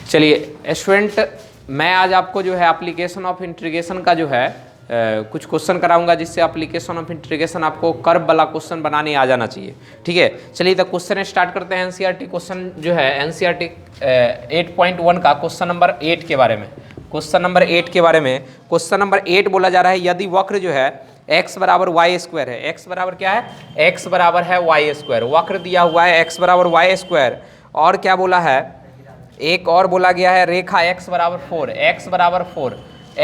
चलिए स्टूडेंट, मैं आज आपको जो है एप्लीकेशन ऑफ इंटीग्रेशन का जो है कुछ क्वेश्चन कराऊंगा, जिससे एप्लीकेशन ऑफ इंटीग्रेशन आपको कर्व वाला क्वेश्चन बनाने आ जाना चाहिए। ठीक है, चलिए तो क्वेश्चन स्टार्ट करते हैं। एनसीईआरटी क्वेश्चन जो है एनसीईआरटी 8.1 का क्वेश्चन नंबर 8 के बारे में। क्वेश्चन नंबर 8 के बारे में क्वेश्चन नंबर 8 बोला जा रहा है, यदि वक्र जो है x बराबर वाई स्क्वायर है, x बराबर क्या है, x बराबर है वाई स्क्वायर, वक्र दिया हुआ है x बराबर वाई स्क्वायर, और क्या बोला है, एक और बोला गया है रेखा x बराबर 4, x बराबर 4,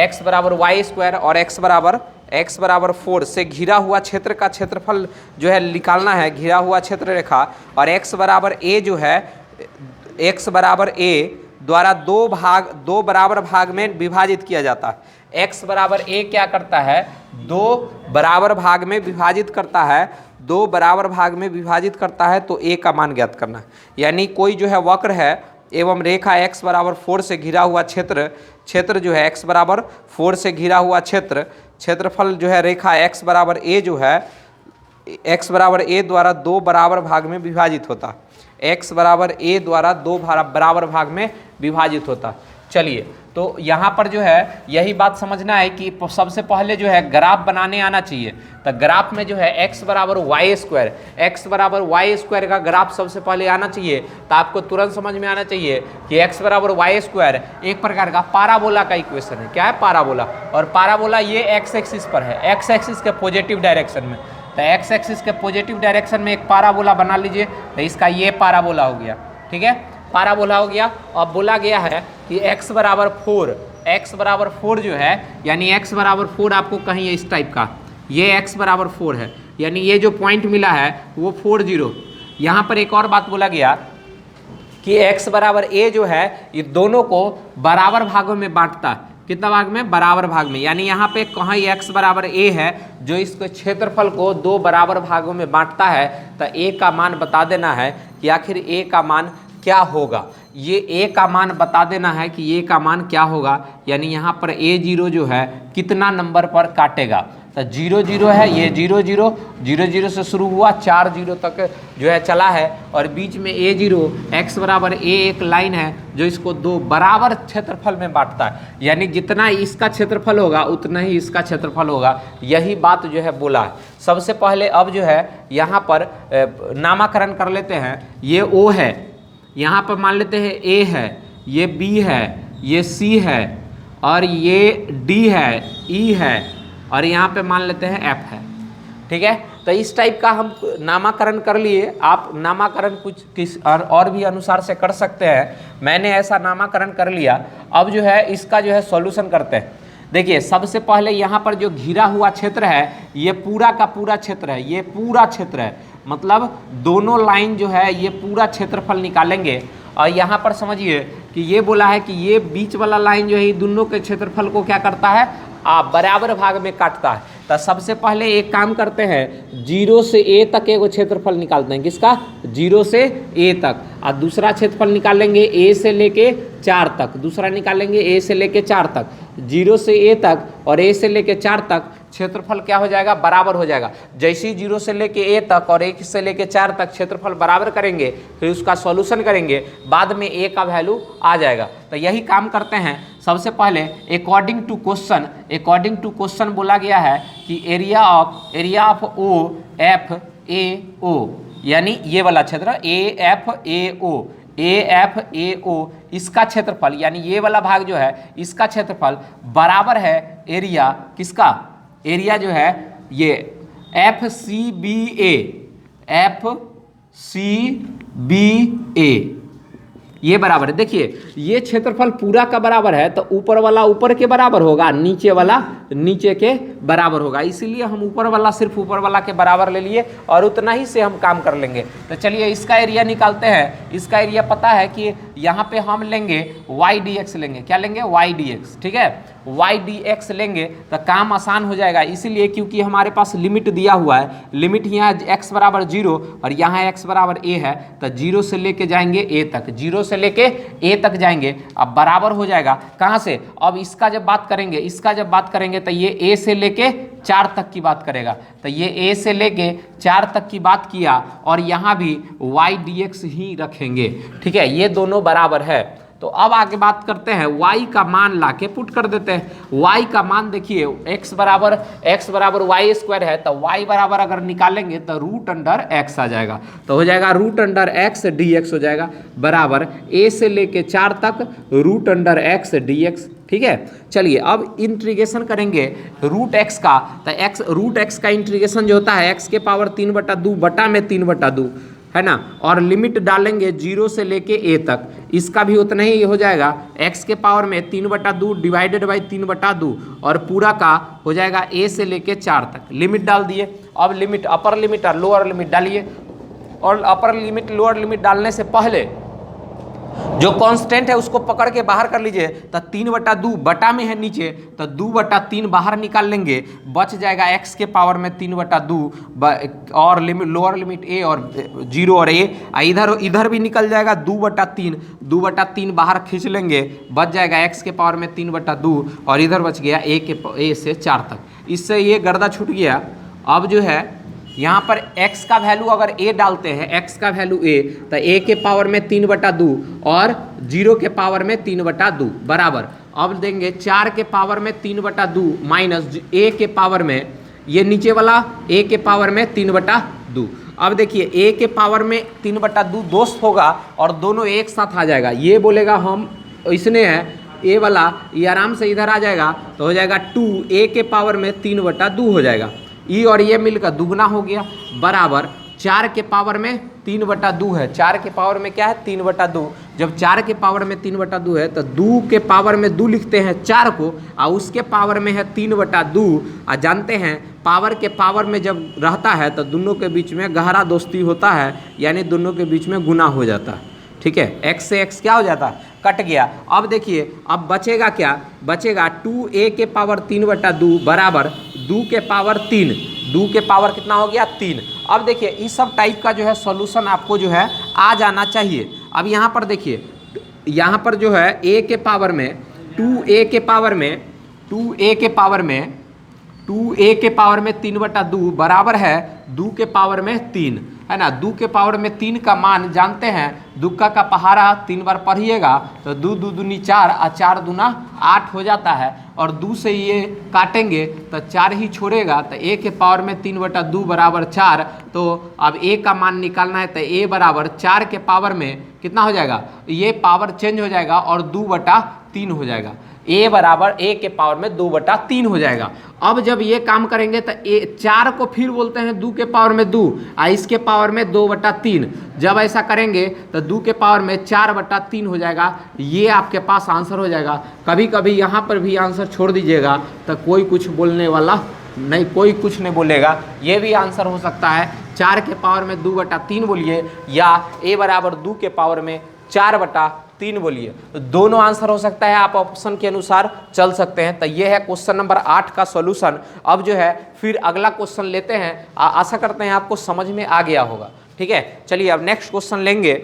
x बराबर वाई स्क्वायर और x बराबर 4 से घिरा हुआ क्षेत्र का क्षेत्रफल जो है निकालना है, घिरा हुआ क्षेत्र रेखा, और x बराबर a जो है, x बराबर a द्वारा दो बराबर भाग में विभाजित किया जाता है। x बराबर a क्या करता है, दो बराबर भाग में विभाजित करता है, दो बराबर भाग में विभाजित करता है, तो a का मान ज्ञात करना है। यानी कोई जो है वक्र है एवं रेखा x बराबर 4 से घिरा हुआ क्षेत्र जो है x बराबर 4 से घिरा हुआ क्षेत्रफल जो है रेखा x बराबर a जो है, x बराबर a द्वारा दो बराबर भाग में विभाजित होता है, x बराबर a द्वारा दो बराबर भाग में विभाजित होता है। चलिए, तो यहाँ पर जो है यही बात समझना है कि सबसे पहले जो है ग्राफ बनाने आना चाहिए। तो ग्राफ में जो है x बराबर वाई स्क्वायर का ग्राफ सबसे पहले आना चाहिए। तो आपको तुरंत समझ में आना चाहिए कि x बराबर वाई स्क्वायर एक प्रकार का पाराबोला का इक्वेशन है। क्या है, पाराबोला। और पाराबोला ये x एक्सिस पर है, x एक्सिस के पॉजिटिव डायरेक्शन में। तो x एक्सिस के पॉजिटिव डायरेक्शन में एक पाराबोला बना लीजिए, तो इसका ये पाराबोला हो गया। ठीक है, पाराबोला हो गया। अब बोला गया है कि x बराबर 4 जो है, यानी x बराबर 4 आपको कहीं इस टाइप का, ये x बराबर 4 है, यानी ये जो पॉइंट मिला है वो 40। यहाँ पर एक और बात बोला गया कि x बराबर a जो है ये दोनों को बराबर भागों में बांटता है। कितना भाग में, बराबर भाग में। यानी यहाँ पे कहाँ x बराबर a है जो इसको क्षेत्रफल को दो बराबर भागों में बांटता है। तो a का मान बता देना है कि आखिर a का मान क्या होगा, ये a का मान बता देना है कि a का मान क्या होगा। यानी यहाँ पर a0 जो है कितना नंबर पर काटेगा। तो 0 0 है, ये 0 0 0 0 से शुरू हुआ 4 0 तक जो है चला है, और बीच में a0 x बराबर a एक लाइन है जो इसको दो बराबर क्षेत्रफल में बांटता है। यानी जितना इसका क्षेत्रफल होगा उतना ही इसका क्षेत्रफल होगा। यही बात जो है बोला है। सबसे पहले अब जो है यहाँ पर नामाकरण कर लेते हैं। ये O है, यहाँ पर मान लेते हैं A है, ये B है, ये C है, और ये D है, E है, और यहाँ पे मान लेते हैं F है। ठीक है, तो इस टाइप का हम नामाकरण कर लिए। आप नामाकरण कुछ किस और भी अनुसार से कर सकते हैं। मैंने ऐसा नामाकरण कर लिया। अब जो है इसका जो है सॉल्यूशन करते हैं। देखिए, सबसे पहले यहाँ पर जो घिरा हुआ क्षेत्र है ये पूरा का पूरा क्षेत्र है, ये पूरा क्षेत्र है, मतलब दोनों लाइन जो है ये पूरा क्षेत्रफल निकालेंगे। और यहाँ पर समझिए कि ये बोला है कि ये बीच वाला लाइन जो है ये दोनों के क्षेत्रफल को क्या करता है, बराबर भाग में काटता है। तो सबसे पहले एक काम करते हैं, 0 से a तक एक क्षेत्रफल निकालते हैं। किसका, 0 से a तक। और दूसरा क्षेत्रफल निकालेंगे a से लेके 4 तक, दूसरा निकालेंगे a से लेके 4 तक। 0 से a तक और a से लेके 4 तक क्षेत्रफल क्या हो जाएगा, बराबर हो जाएगा। जैसे ही 0 से लेके a तक और 1 से लेके 4 तक क्षेत्रफल बराबर करेंगे, फिर उसका सॉल्यूशन करेंगे, बाद में a का वैल्यू आ जाएगा। तो यही काम करते हैं। सबसे पहले अकॉर्डिंग टू क्वेश्चन बोला गया है कि area of O F A O, यानी ये वाला क्षेत्र ए एफ ए ओ, इसका क्षेत्रफल यानी ये वाला भाग जो है इसका क्षेत्रफल बराबर है एरिया किसका, एरिया जो है ये एफ सी बी ए, ये बराबर है। देखिए, ये क्षेत्रफल पूरा का बराबर है, तो ऊपर वाला ऊपर के बराबर होगा, नीचे वाला नीचे के बराबर होगा। इसीलिए हम ऊपर वाला सिर्फ ऊपर वाला के बराबर ले लिए और उतना ही से हम काम कर लेंगे। तो चलिए इसका एरिया निकालते हैं। इसका एरिया पता है कि यहाँ पे हम लेंगे वाई डी एक्स लेंगे। क्या लेंगे, वाई डी एक्स। ठीक है, वाई डी एक्स लेंगे तो काम आसान हो जाएगा। इसीलिए क्योंकि हमारे पास लिमिट दिया हुआ है, लिमिट यहाँ x बराबर 0 और यहाँ x बराबर a है, तो 0 से लेके जाएंगे a तक, 0 से लेके a तक जाएंगे। अब बराबर हो जाएगा कहाँ से, अब इसका जब बात करेंगे तो ये a से लेके 4 तक की बात करेगा। तो ये a से लेके 4 तक की बात किया और यहाँ भी y dx ही रखेंगे। ठीक है, ये दोनों बराबर है। तो अब आगे बात करते हैं y का मान लाके पुट कर देते हैं। y का मान देखिए x बराबर वाई स्क्वायर है, तो y बराबर अगर निकालेंगे तो रूट अंडर x आ जाएगा, तो हो जाएगा रूट अंडर x dx हो जाएगा बराबर a से लेके 4 तक रूट अंडर x dx। ठीक है, चलिए अब इंटीग्रेशन करेंगे रूट x का, तो रूट x का इंटीग्रेशन जो होता है x के पावर 3/2 बटा में 3/2 है ना, और लिमिट डालेंगे 0 से लेके a तक, इसका भी उतना ही हो जाएगा x के पावर में 3/2 डिवाइडेड बाई 3/2 और पूरा का हो जाएगा a से लेके 4 तक। लिमिट डाल दिए, अब लिमिट अपर लिमिट और लोअर लिमिट डालिए, और अपर लिमिट लोअर लिमिट डालने से पहले जो कांस्टेंट है उसको पकड़ के बाहर कर लीजिए, तो 3/2 बटा में है नीचे, तो 2/3 बाहर निकाल लेंगे, बच जाएगा x के पावर में 3/2 और लिमिट लोअर लिमिट a और 0 और a, इधर भी निकल जाएगा 2/3 बाहर खींच लेंगे, बच जाएगा x के पावर में 3/2 और इधर बच गया a से 4 तक। इससे ये गर्दा छूट गया। अब जो है यहाँ पर x का वैल्यू अगर a डालते हैं, x का वैल्यू a, तो a के पावर में 3/2 और 0 के पावर में 3/2 बराबर, अब देंगे 4 के पावर में 3/2 माइनस a के पावर में, ये नीचे वाला a के पावर में 3/2। अब देखिए a के पावर में 3/2 दोस्त होगा और दोनों एक साथ आ जाएगा, ये बोलेगा हम इसने है a वाला, ये आराम से इधर आ जाएगा, तो हो जाएगा 2a के पावर में 3/2 हो जाएगा, ई और ये मिलकर दुगना हो गया बराबर 4 के पावर में 3/2 है, 4 के पावर में क्या है 3/2, जब 4 के पावर में 3/2 है तो 2 के पावर में 2 लिखते हैं 4 को, और उसके पावर में है 3/2, और जानते हैं पावर के पावर में जब रहता है तो दोनों के बीच में गहरा दोस्ती होता है, यानी दोनों के बीच में गुना हो जाता है। ठीक है, x से x क्या हो जाता है, कट गया। अब देखिए अब बचेगा क्या, बचेगा 2a के पावर 3/2 बराबर 2 के पावर 3, 2 के पावर कितना हो गया 3। अब देखिए इस सब टाइप का जो है सॉल्यूशन आपको जो है आ जाना चाहिए। अब यहाँ पर देखिए, यहाँ पर जो है a के पावर में 2a के पावर में 2a के पावर में 2a के पावर में 3/2 बराबर है 2 के पावर में 3, है ना। 2 के पावर में 3 का मान जानते हैं, दुक्का का पहाड़ा 3 बार पढ़िएगा तो 2 2 दूनी 4 और 4 दूना 8 हो जाता है, और 2 से ये काटेंगे तो 4 ही छोड़ेगा, तो a के पावर में 3/2 बराबर 4। तो अब a का मान निकालना है, तो a बराबर 4 के पावर में कितना हो जाएगा, ये पावर चेंज हो जाएगा और 2/3 हो जाएगा, a बराबर a के पावर में 2/3 हो जाएगा। अब जब ये काम करेंगे तो 4 को फिर बोलते हैं 2 के पावर में 2 और इसके पावर में 2/3, जब ऐसा करेंगे तो 2 के पावर में 4/3 हो जाएगा। ये आपके पास आंसर हो जाएगा। कभी कभी यहाँ पर भी आंसर छोड़ दीजिएगा तो कोई कुछ बोलने वाला नहीं, कोई कुछ नहीं बोलेगा, ये भी आंसर हो सकता है 4 के पावर में 2/3 बोलिए, या a बराबर 2 के पावर में 4/3 बोलिए, तो दोनों आंसर हो सकता है। आप ऑप्शन के अनुसार चल सकते हैं। तो ये है क्वेश्चन नंबर 8 का सॉल्यूशन। अब जो है फिर अगला क्वेश्चन लेते हैं, आशा करते हैं आपको समझ में आ गया होगा। ठीक है, चलिए अब नेक्स्ट क्वेश्चन लेंगे।